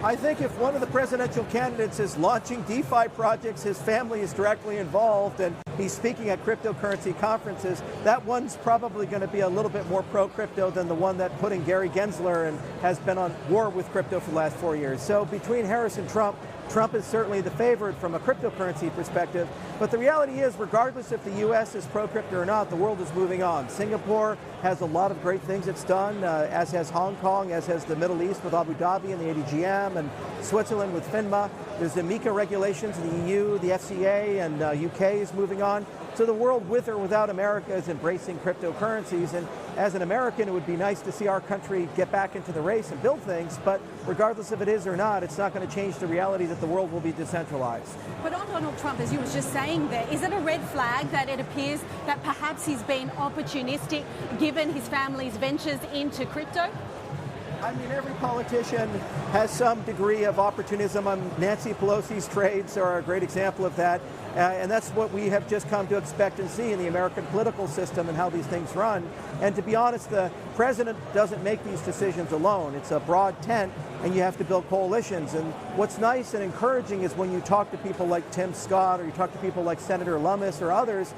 I think if one of the presidential candidates is launching DeFi projects, his family is directly involved, and he's speaking at cryptocurrency conferences, that one's probably going to be a little bit more pro-crypto than the one that put in Gary Gensler and has been on war with crypto for the last 4 years. So between Harris and Trump is certainly the favorite from a cryptocurrency perspective, but the reality is, regardless if the U.S. is pro-crypto or not, the world is moving on. Singapore has a lot of great things it's done, as has Hong Kong, as has the Middle East with Abu Dhabi and the ADGM, and Switzerland with FINMA. There's the MiCA regulations in the EU, the FCA, and UK is moving on. So the world, with or without America, is embracing cryptocurrencies, and as an American, it would be nice to see our country get back into the race and build things, but regardless if it is or not, it's not going to change the reality that the world will be decentralized. But on Donald Trump, as you were just saying there, is it a red flag that it appears that perhaps he's been opportunistic given his family's ventures into crypto? I mean, every politician has some degree of opportunism. Nancy Pelosi's trades are a great example of that. And that's what we have just come to expect and see in the American political system and how these things run. And to be honest, the president doesn't make these decisions alone. It's a broad tent, and you have to build coalitions. And what's nice and encouraging is when you talk to people like Tim Scott, or you talk to people like Senator Lummis or others,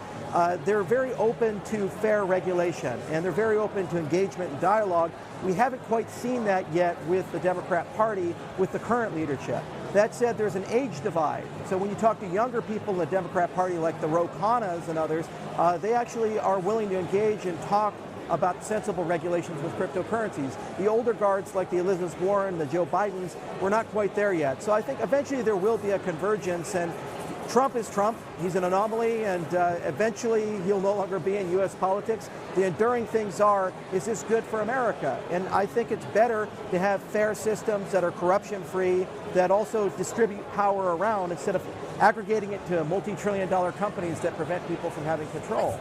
they're very open to fair regulation, and they're very open to engagement and dialogue. We haven't quite seen that yet with the Democrat Party, with the current leadership. That said, there's an age divide. So when you talk to younger people in the Democrat Party, like the Ro Khannas and others, they actually are willing to engage and talk about sensible regulations with cryptocurrencies. The older guards, like the Elizabeth Warren, the Joe Bidens, we're not quite there yet. So I think eventually there will be a convergence, and Trump is Trump. He's an anomaly, and eventually he'll no longer be in U.S. politics. The enduring things are, is this good for America? And I think it's better to have fair systems that are corruption-free, that also distribute power around instead of aggregating it to multi-trillion-dollar companies that prevent people from having control.